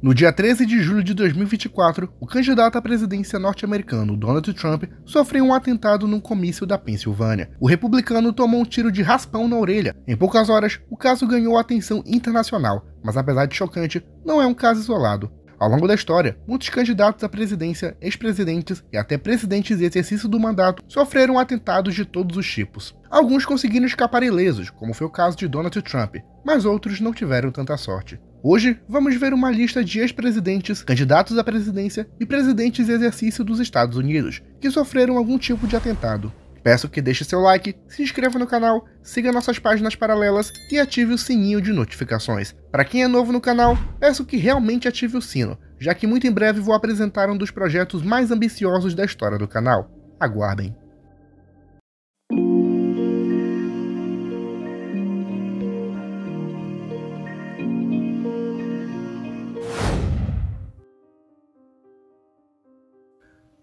No dia 13 de julho de 2024, o candidato à presidência norte-americano, Donald Trump, sofreu um atentado num comício da Pensilvânia. O republicano tomou um tiro de raspão na orelha. Em poucas horas, o caso ganhou atenção internacional, mas apesar de chocante, não é um caso isolado. Ao longo da história, muitos candidatos à presidência, ex-presidentes e até presidentes em exercício do mandato sofreram atentados de todos os tipos. Alguns conseguiram escapar ilesos, como foi o caso de Donald Trump, mas outros não tiveram tanta sorte. Hoje, vamos ver uma lista de ex-presidentes, candidatos à presidência e presidentes em exercício dos Estados Unidos, que sofreram algum tipo de atentado. Peço que deixe seu like, se inscreva no canal, siga nossas páginas paralelas e ative o sininho de notificações. Para quem é novo no canal, peço que realmente ative o sino, já que muito em breve vou apresentar um dos projetos mais ambiciosos da história do canal. Aguardem!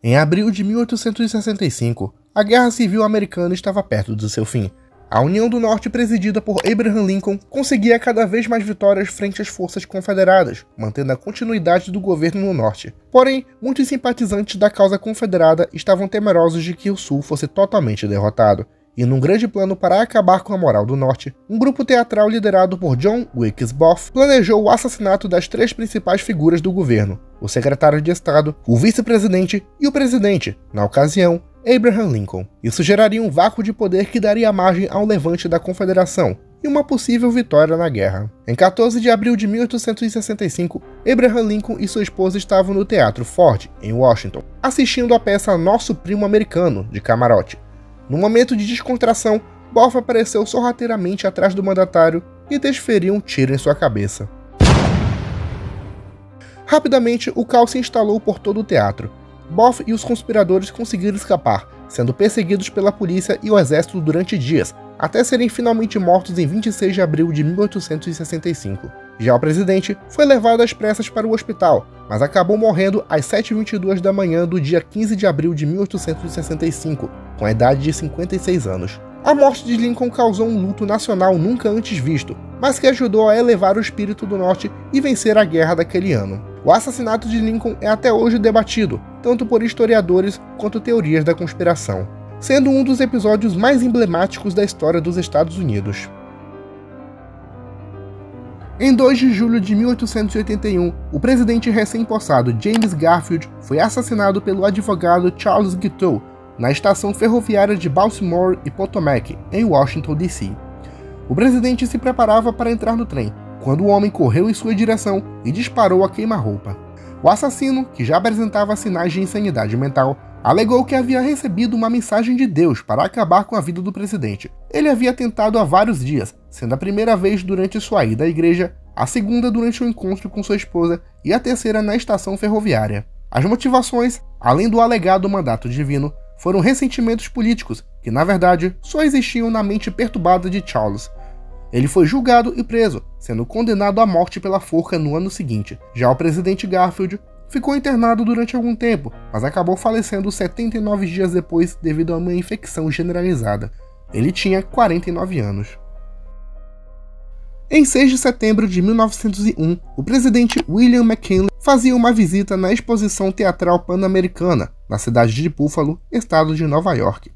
Em abril de 1865, a Guerra Civil Americana estava perto do seu fim. A União do Norte, presidida por Abraham Lincoln, conseguia cada vez mais vitórias frente às forças confederadas, mantendo a continuidade do governo no Norte. Porém, muitos simpatizantes da causa confederada estavam temerosos de que o Sul fosse totalmente derrotado. E num grande plano para acabar com a moral do Norte, um grupo teatral liderado por John Wilkes Booth planejou o assassinato das três principais figuras do governo, o secretário de Estado, o vice-presidente e o presidente, na ocasião, Abraham Lincoln. Isso geraria um vácuo de poder que daria margem ao levante da Confederação e uma possível vitória na guerra. Em 14 de abril de 1865, Abraham Lincoln e sua esposa estavam no Teatro Ford, em Washington, assistindo à peça Nosso Primo Americano, de camarote. No momento de descontração, Booth apareceu sorrateiramente atrás do mandatário e desferiu um tiro em sua cabeça. Rapidamente, o caos se instalou por todo o teatro. Booth e os conspiradores conseguiram escapar, sendo perseguidos pela polícia e o exército durante dias, até serem finalmente mortos em 26 de abril de 1865. Já o presidente foi levado às pressas para o hospital, mas acabou morrendo às 7h22 da manhã do dia 15 de abril de 1865, com a idade de 56 anos. A morte de Lincoln causou um luto nacional nunca antes visto, mas que ajudou a elevar o espírito do Norte e vencer a guerra daquele ano. O assassinato de Lincoln é até hoje debatido, tanto por historiadores quanto teorias da conspiração, sendo um dos episódios mais emblemáticos da história dos Estados Unidos. Em 2 de julho de 1881, o presidente recém-possado James Garfield foi assassinado pelo advogado Charles Guiteau na estação ferroviária de Baltimore e Potomac, em Washington, D.C. O presidente se preparava para entrar no trem, quando o homem correu em sua direção e disparou a queima-roupa. O assassino, que já apresentava sinais de insanidade mental, alegou que havia recebido uma mensagem de Deus para acabar com a vida do presidente. Ele havia tentado há vários dias, sendo a primeira vez durante sua ida à igreja, a segunda durante o encontro com sua esposa e a terceira na estação ferroviária. As motivações, além do alegado mandato divino, foram ressentimentos políticos, que na verdade só existiam na mente perturbada de Charles. Ele foi julgado e preso, sendo condenado à morte pela forca no ano seguinte. Já o presidente Garfield ficou internado durante algum tempo, mas acabou falecendo 79 dias depois devido a uma infecção generalizada. Ele tinha 49 anos. Em 6 de setembro de 1901, o presidente William McKinley fazia uma visita na Exposição Teatral Pan-Americana, na cidade de Buffalo, estado de Nova York.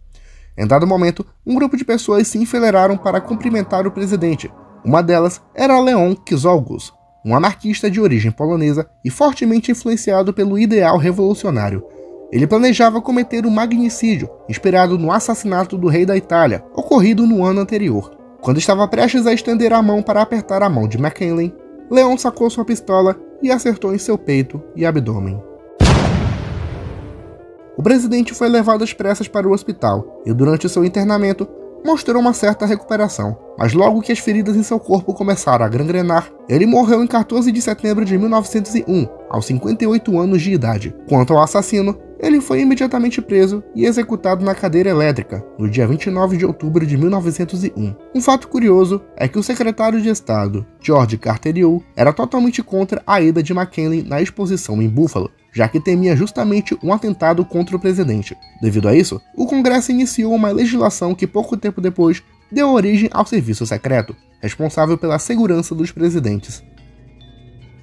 Em dado momento, um grupo de pessoas se enfileiraram para cumprimentar o presidente. Uma delas era Leon Czolgosz, um anarquista de origem polonesa e fortemente influenciado pelo ideal revolucionário. Ele planejava cometer um magnicídio, inspirado no assassinato do rei da Itália, ocorrido no ano anterior. Quando estava prestes a estender a mão para apertar a mão de McKinley, Leon sacou sua pistola e acertou em seu peito e abdômen. O presidente foi levado às pressas para o hospital e, durante seu internamento, mostrou uma certa recuperação, mas logo que as feridas em seu corpo começaram a gangrenar, ele morreu em 14 de setembro de 1901, aos 58 anos de idade. Quanto ao assassino, ele foi imediatamente preso e executado na cadeira elétrica, no dia 29 de outubro de 1901. Um fato curioso é que o secretário de Estado, George Carteriou, era totalmente contra a ida de McKinley na exposição em Buffalo, já que temia justamente um atentado contra o presidente. Devido a isso, o Congresso iniciou uma legislação que pouco tempo depois deu origem ao serviço secreto, responsável pela segurança dos presidentes.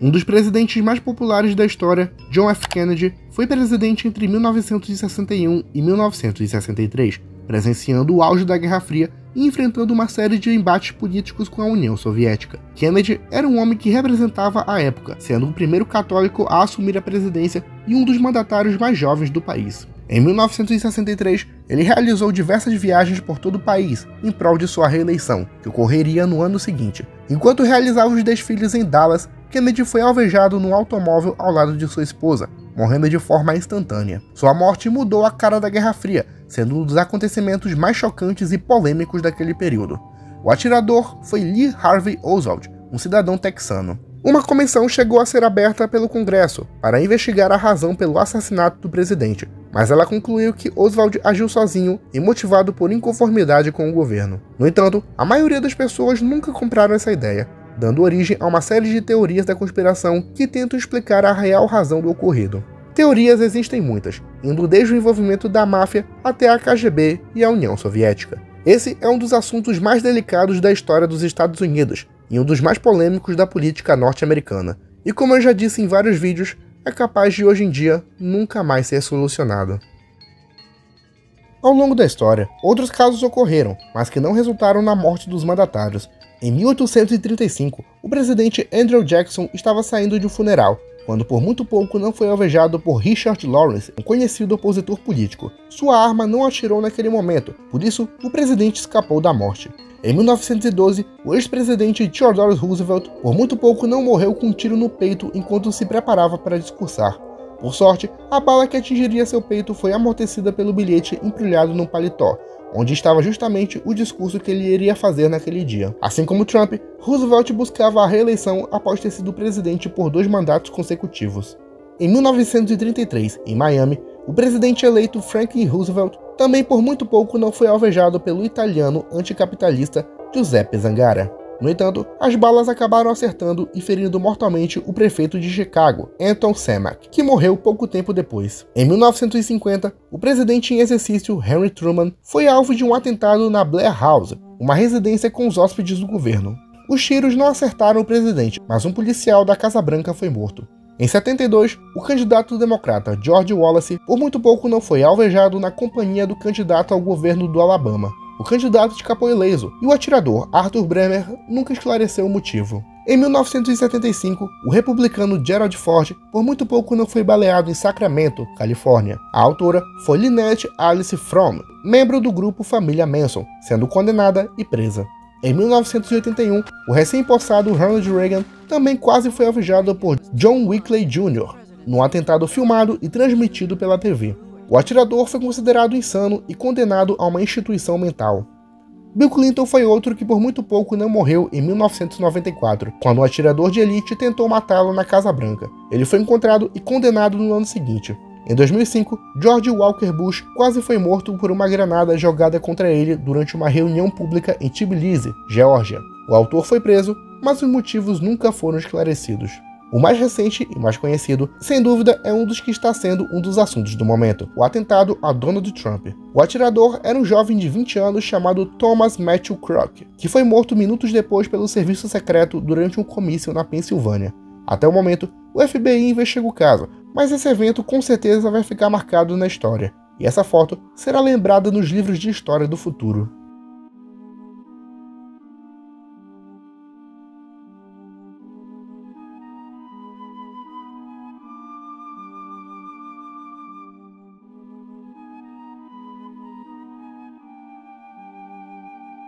Um dos presidentes mais populares da história, John F. Kennedy, foi presidente entre 1961 e 1963, presenciando o auge da Guerra Fria e enfrentando uma série de embates políticos com a União Soviética. Kennedy era um homem que representava a época, sendo o primeiro católico a assumir a presidência e um dos mandatários mais jovens do país. Em 1963, ele realizou diversas viagens por todo o país em prol de sua reeleição, que ocorreria no ano seguinte. Enquanto realizava os desfiles em Dallas, Kennedy foi alvejado no automóvel ao lado de sua esposa, morrendo de forma instantânea. Sua morte mudou a cara da Guerra Fria, sendo um dos acontecimentos mais chocantes e polêmicos daquele período. O atirador foi Lee Harvey Oswald, um cidadão texano. Uma comissão chegou a ser aberta pelo Congresso para investigar a razão pelo assassinato do presidente, mas ela concluiu que Oswald agiu sozinho e motivado por inconformidade com o governo. No entanto, a maioria das pessoas nunca compraram essa ideia, dando origem a uma série de teorias da conspiração que tentam explicar a real razão do ocorrido. Teorias existem muitas, indo desde o envolvimento da máfia até a KGB e a União Soviética. Esse é um dos assuntos mais delicados da história dos Estados Unidos e um dos mais polêmicos da política norte-americana. E como eu já disse em vários vídeos, é capaz de hoje em dia nunca mais ser solucionado. Ao longo da história, outros casos ocorreram, mas que não resultaram na morte dos mandatários. Em 1835, o presidente Andrew Jackson estava saindo de um funeral, quando por muito pouco não foi alvejado por Richard Lawrence, um conhecido opositor político. Sua arma não atirou naquele momento, por isso o presidente escapou da morte. Em 1912, o ex-presidente Theodore Roosevelt por muito pouco não morreu com um tiro no peito enquanto se preparava para discursar. Por sorte, a bala que atingiria seu peito foi amortecida pelo bilhete embrulhado num paletó, onde estava justamente o discurso que ele iria fazer naquele dia. Assim como Trump, Roosevelt buscava a reeleição após ter sido presidente por 2 mandatos consecutivos. Em 1933, em Miami, o presidente eleito Franklin Roosevelt também por muito pouco não foi alvejado pelo italiano anticapitalista Giuseppe Zangara. No entanto, as balas acabaram acertando e ferindo mortalmente o prefeito de Chicago, Anton Semak, que morreu pouco tempo depois. Em 1950, o presidente em exercício Harry Truman foi alvo de um atentado na Blair House, uma residência com os hóspedes do governo. Os tiros não acertaram o presidente, mas um policial da Casa Branca foi morto. Em 72, o candidato democrata George Wallace por muito pouco não foi alvejado na companhia do candidato ao governo do Alabama. O candidato escapou ileso e o atirador Arthur Bremer nunca esclareceu o motivo. Em 1975, o republicano Gerald Ford por muito pouco não foi baleado em Sacramento, Califórnia. A autora foi Lynette Alice Fromm, membro do grupo Família Manson, sendo condenada e presa. Em 1981, o recém-possado Ronald Reagan também quase foi alvejado por John Hinckley Jr., num atentado filmado e transmitido pela TV. O atirador foi considerado insano e condenado a uma instituição mental. Bill Clinton foi outro que por muito pouco não morreu em 1994, quando um atirador de elite tentou matá-lo na Casa Branca. Ele foi encontrado e condenado no ano seguinte. Em 2005, George Walker Bush quase foi morto por uma granada jogada contra ele durante uma reunião pública em Tbilisi, Geórgia. O autor foi preso, mas os motivos nunca foram esclarecidos. O mais recente e mais conhecido, sem dúvida, é um dos que está sendo um dos assuntos do momento, o atentado a Donald Trump. O atirador era um jovem de 20 anos chamado Thomas Matthew Kroc, que foi morto minutos depois pelo serviço secreto durante um comício na Pensilvânia. Até o momento, o FBI investiga o caso, mas esse evento com certeza vai ficar marcado na história, e essa foto será lembrada nos livros de história do futuro.